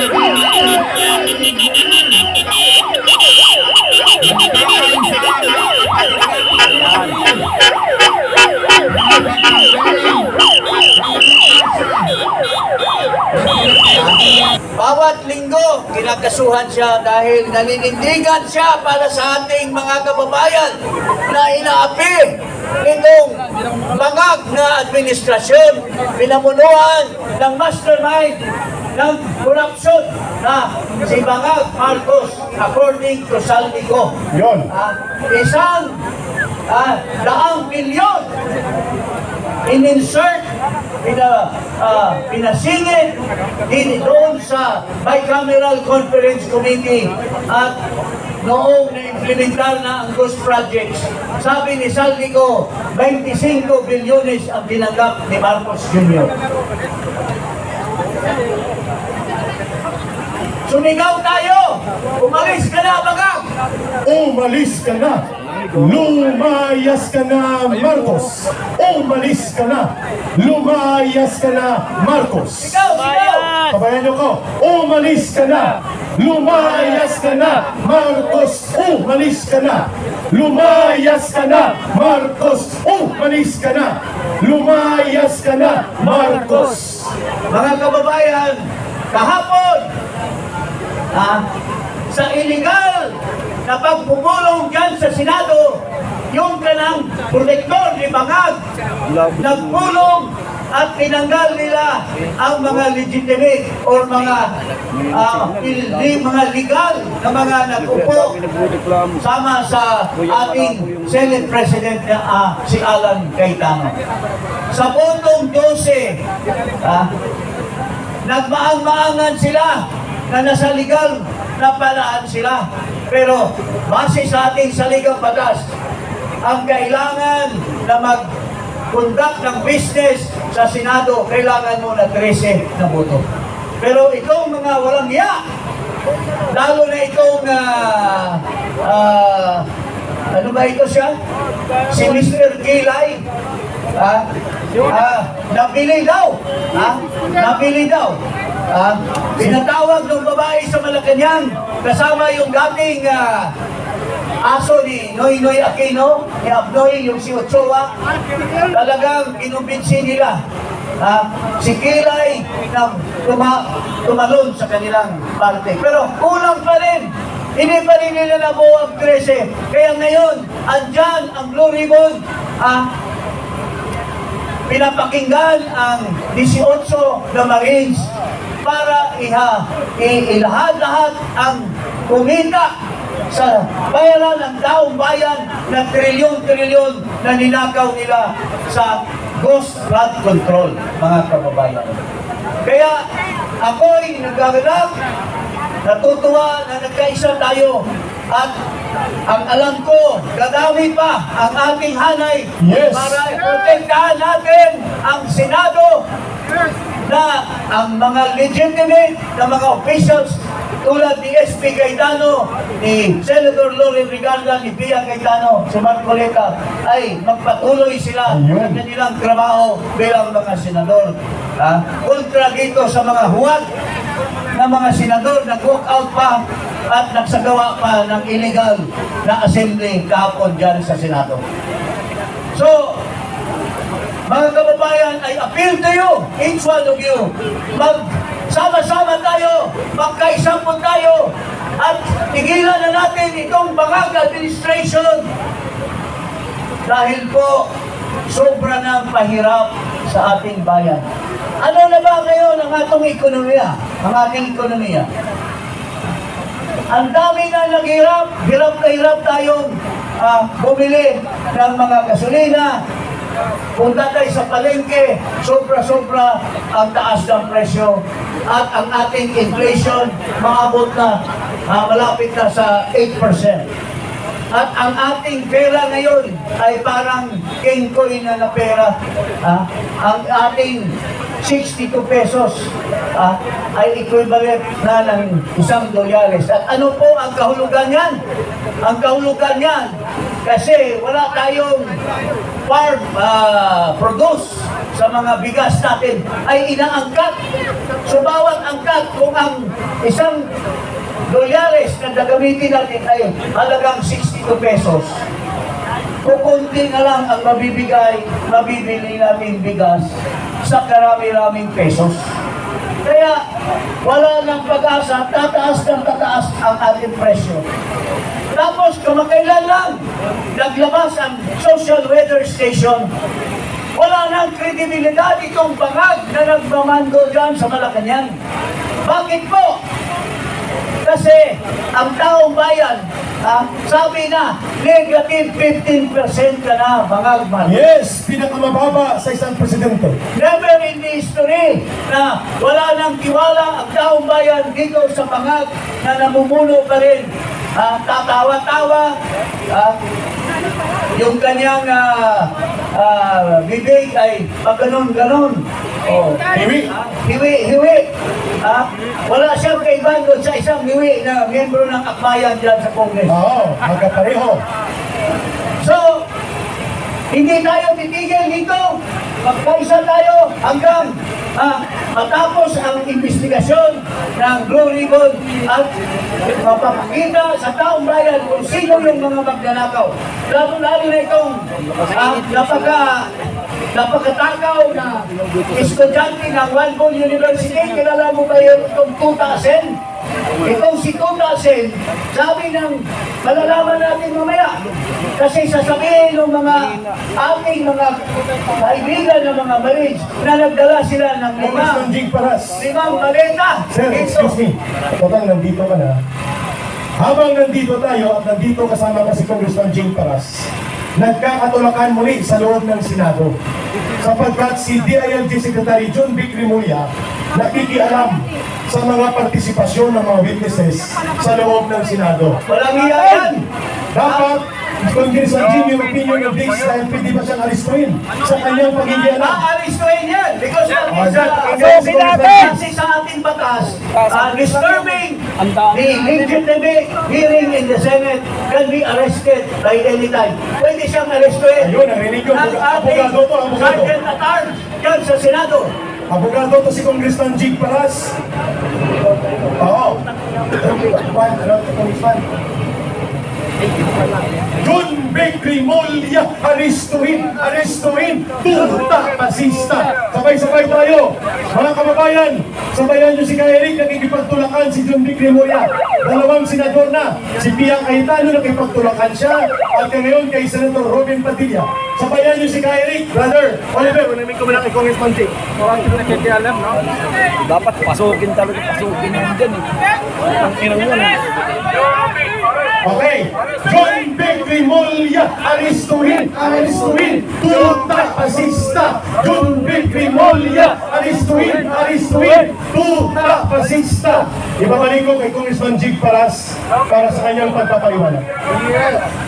Bawat linggo, kinakasuhan siya dahil naninindigan siya para sa ating mga kababayan na inaapi nitong bangag na administrasyon, pinamunuan ng mastermind ng korupsyon na si Bangag Marcos according to Saldico. Yun. Isang 100 bilyon in-insert, pinasingit din doon sa Bicameral Conference Committee at noong na-implementar na ang Ghost Projects. Sabi ni Saldico, 25 bilyones ang tinanggap ni Marcos Jr. Sumigaw tayo! Umalis ka na, Bangag! Umalis ka na! Lumayas ka na, Marcos! Umalis ka na! Lumayas ka na, Marcos! Sigaw! Sigaw! Kabayan niyo ko, umalis ka na! Lumayas ka na, Marcos! Umalis ka na! Lumayas ka na, Marcos! Umalis ka na! Lumayas ka na, Marcos! Mga kababayan, kahapon, sa illegal na pagpumulong dyan sa Senado, yung kanang protektor ni Bangag, nagpulong at tinanggal nila ang mga legitimate or mga mga legal na mga nag-upo sama sa ating Senate President na si Alan Cayetano. Sa botong 12, nagmaang-maangan sila na nasa legal na paraan sila. Pero base sa ating saligang batas, ang kailangan na mag-conduct ng business sa Senado, kailangan mo na 13 na boto. Pero itong mga walang hiya, lalo na itong ano ba ito siya? Si Mr. Kilay, nabili daw. Nabili daw. Pinatawag ng babae sa Malacanang kasama yung dating aso ni Noynoy Aquino, ni Abnoy, yung si Ochoa. Talagang kinumbinsi nila si Kilay na tumalon sa kanilang parte. Pero kulang pa rin. Hindi pa rin nila nabuo ang 13. Kaya ngayon, andyan ang Blue Ribbon, pinapakinggan ang 18 na Marines para ilahad-lahad ang kumita sa bayaran ng taong bayan na trilyon-trilyon na ninakaw nila sa Ghost Flood Control, mga kababayan. Kaya ako'y nagagalak, natutuwa na nagkaisa tayo at ang alam ko, dadami pa ang ating hanay para protektahan natin ang Senado na ang mga legitimate na mga officials tulad ni SP Cayetano, ni Senator Loren Regarda, ni Pia Cayetano, si Marcoleta, ay magpatuloy sila sa kanilang trabaho bilang mga senador. Kontra dito sa mga huwag na mga senador nag-walk out pa at nagsagawa pa ng illegal na assembly kahapon dyan sa Senado. So, mga kababayan, I appeal to you, each one of you, magsama-sama tayo, magkaisampun tayo, at tigilan na natin itong Bangag administration dahil po sobra ng pahirap sa ating bayan. Ano na ba ngayon ang atong ekonomiya, ang ating ekonomiya? Ang dami na naghirap, hirap na hirap tayong bumili ng mga gasolina. Punta tayo sa palengke, sobra-sobra ang taas ng presyo at ang ating inflation maabot na malapit na sa 8%. At ang ating pera ngayon ay parang king coin na pera. Ang ating 62 pesos ay equivalent na ng $1. At ano po ang kahulugan yan? Ang kahulugan yan, kasi wala tayong farm produce sa mga bigas natin ay inaangkat. So bawat angkat, kung ang isang dolyares na gagamitin natin ay halagang 62 pesos, kukunti na lang ang mabibili natin bigas sa karami-raming pesos. Kaya wala nang pag-asa, tataas ng tataas ang ating presyo. Tapos kamakailan lang, naglabas ang social weather station. Wala nang kredibilidad itong bangag na nagmamando dyan sa Malacanang. Bakit po? Kasi ang taong bayan, sabi na, negative 15% ka na, bangag man. Yes, pinakamababa sa isang presidente. Never in the history na wala nang tiwala ang taong bayan dito sa bangag na namumuno pa rin. Tatawa-tawa, yung kanyang bibig ay pagganon-ganon. Oh, hiwi. Wala siyang kaibahan doon sa isang hiwi na miyembro ng akbayan dyan sa Congress. Oo, magkapareho. So, hindi tayo titigil dito. Magkaisa tayo hanggang matapos ang investigasyon ng Blue Ribbon at mapapakita sa taong bayan kung sino yung mga magnanakaw. Lalo na itong napakatakaw na estudyante ng Wanbon University. Kilala mo ba itong Tuta Sen? Itong si Tuta Sen, sabi ng malalaman natin mamaya. Kasi sasabihin ng mga ating mga kaibigan ng mga Marines na nagdala sila ng Congressman Jing Paras. limang maleta. Sir, excuse me. Total, nandito ka na. Habang nandito tayo at nandito kasama ka si Congressman Jing Paras, nagkakatulakan muli sa loob ng Senado. Sapagkat si DILG Secretary John Vic Rimulya nakikialam sa mga partisipasyon ng mga witnesses sa loob ng Senado. Walang iyan. Dapat, Congressman Jing, yung opinion of this dahil pwede ba siyang aristuin sa kanyang pagiging alam? Aaristuin yan because natin! kasi sa ating batas, disturbing the legitimate hearing in the Senate can be arrested by any time. Pwede siyang arrestuin. Ayun, narinig ko. Ang ating Abogado to, abogado. Sergeant at Arms yan sa Senado. Abogado to si Congressman Jing Paras. Oo. Congressman. John Vic Rimulya, aristuin, tuta, pasista. Sabay-sabay tayo. Mga kababayan, sabayan nyo si Eric, nakikipagtulakan si John Vic Rimulya. Dalawang senador na, si Pia Cayetano, nakipagtulakan siya. At ngayon kay Senator Robin Padilla. Sabayan nyo si Eric, brother. Oliver, unamig ko muna kay Congressman Jing. Marami ko nakikialam, no? Dapat pasukin talaga, pasukin yun dyan eh. Ang inang yun eh. Okay, John Vic Rimulya, aristuin, tuta, pasista. John Vic Rimulya, aristuin, tuta, pasista. Ibabalik ko kay Congressman Jing Paras para sa kanyang pagpapaliwanag.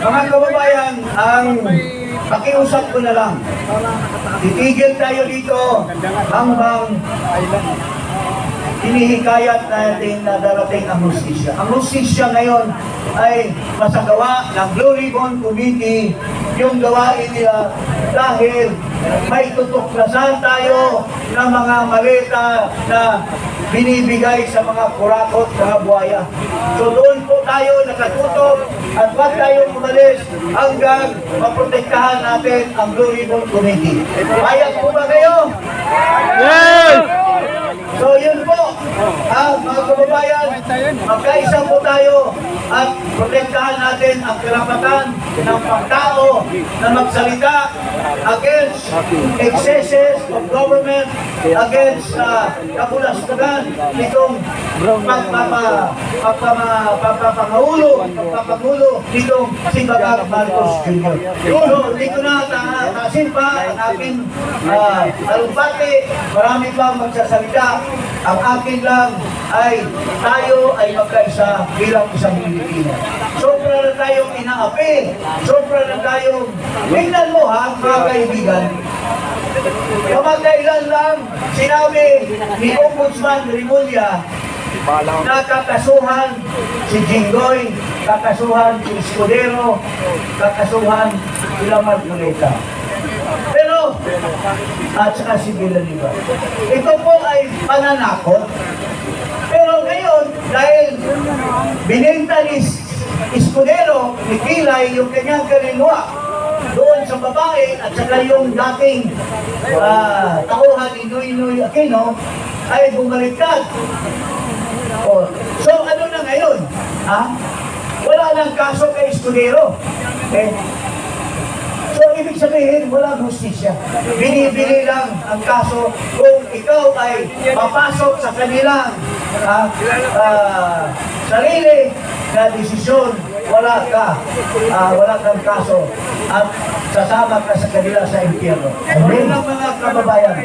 Mga kababayan, ang pakiusap ko na lang, titigil tayo dito hanggang hinihikayat natin na darating ang hustisya. Ang hustisya ngayon ay masagawa ng Blue Ribbon Committee yung gawain nila dahil may tutuklasan tayo ng mga maleta na binibigay sa mga kurakot, mga buhaya. So doon po tayo nakatutok at wag tayo umalis hanggang maprotektahan natin ang Blue Ribbon Committee. Payag po ba kayo? Yes! So yun po, mga kababayan, magkaisa po tayo at protektahan natin ang karapatan ng pagtao na magsalita against excesses of government, against kabulastugan nitong pagpapangulo nitong si Bagag Marcos Jr. So, hindi ko na taasin pa ang aking talumpati. Marami pang magsasalita. Ang akin lang ay tayo ay magkaisa bilang isang Pilipino. Sobra na tayong inaapi. Sobra na tayong, tingnan mo ha, mga kaibigan. Kamakailan lang sinabi ni Ombudsman Rimulya na kakasuhan si Jinggoy, kakasuhan si Escudero, kakasuhan si Lamar Muleta. Pero at saka si Villanueva. Ito po ay pananakot. Pero ngayon, dahil binenta ni Escudero, ni Kilay, yung kanyang kaluluwa doon sa babae at saka yung dating tauhan ni Noy Aquino ay bumaliktad. Oh. So ano na ngayon? Ha? Wala nang kaso kay Escudero. Okay? So ibig sabihin, walang hustisya. Binibili lang ang kaso kung ikaw ay papasok sa kanilang sarili na desisyon, wala kang kaso at sasama ka sa kanila sa impyerno. Ayun lang mga kababayan.